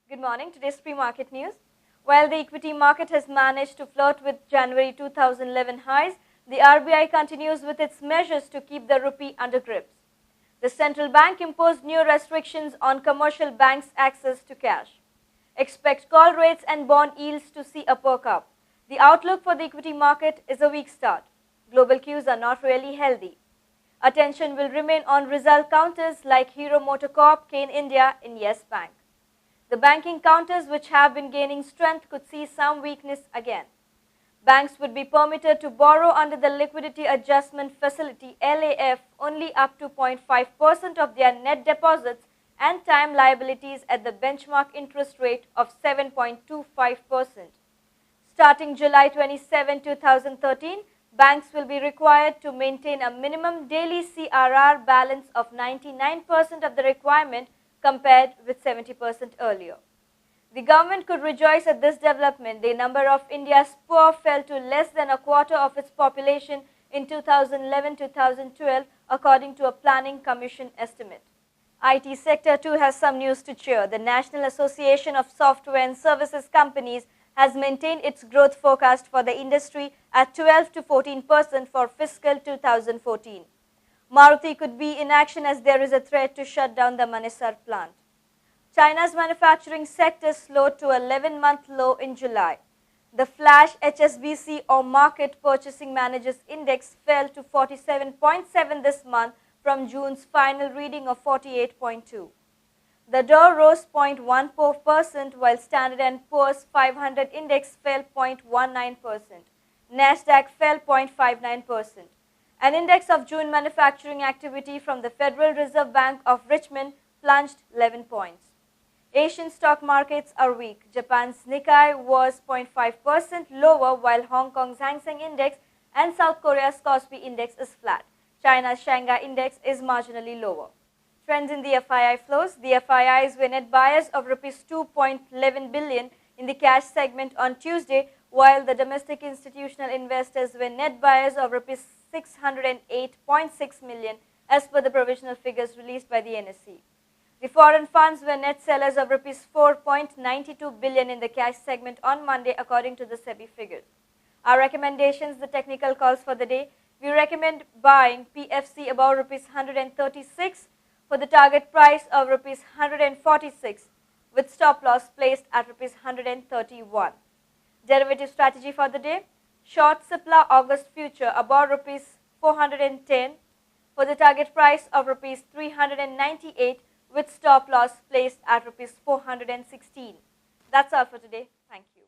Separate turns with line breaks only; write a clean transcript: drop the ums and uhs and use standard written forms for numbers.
Good morning. Today's pre-market news. While the equity market has managed to flirt with January 2011 highs, the RBI continues with its measures to keep the rupee under grips. The central bank imposed new restrictions on commercial banks' access to cash. Expect call rates and bond yields to see a perk up. The outlook for the equity market is a weak start. Global cues are not really healthy. Attention will remain on result counters like Hero MotoCorp, Kane India, and Yes Bank. The banking counters which have been gaining strength could see some weakness again. Banks would be permitted to borrow under the Liquidity Adjustment Facility LAF only up to 0.5% of their net deposits and time liabilities at the benchmark interest rate of 7.25%. Starting July 27, 2013, banks will be required to maintain a minimum daily CRR balance of 99% of the requirement compared with 70% earlier. The government could rejoice at this development. The number of India's poor fell to less than a quarter of its population in 2011-2012 according to a Planning Commission estimate. IT sector too has some news to cheer. The National Association of Software and Services Companies has maintained its growth forecast for the industry at 12 to 14% for fiscal 2014. Maruti could be in action as there is a threat to shut down the Manesar plant. China's manufacturing sector slowed to a 11-month low in July. The flash HSBC or Market Purchasing Managers Index fell to 47.7 this month from June's final reading of 48.2. The Dow rose 0.14% while Standard & Poor's 500 index fell 0.19%. Nasdaq fell 0.59%. An index of June manufacturing activity from the Federal Reserve Bank of Richmond plunged 11 points. Asian stock markets are weak. Japan's Nikkei was 0.5% lower while Hong Kong's Hang Seng Index and South Korea's Kospi Index is flat. China's Shanghai Index is marginally lower. Trends in the FII flows. The FIIs were net buyers of Rs 2.11 billion in the cash segment on Tuesday, while the domestic institutional investors were net buyers of Rs 608.6 million as per the provisional figures released by the NSE. The foreign funds were net sellers of Rs 4.92 billion in the cash segment on Monday according to the SEBI figures. Our recommendations, the technical calls for the day. We recommend buying PFC above Rs 136 for the target price of Rs 146 with stop loss placed at Rs 131. Derivative strategy for the day. Short Cipla August future above Rs 410 for the target price of Rs 398 with stop loss placed at Rs 416. That's all for today. Thank you.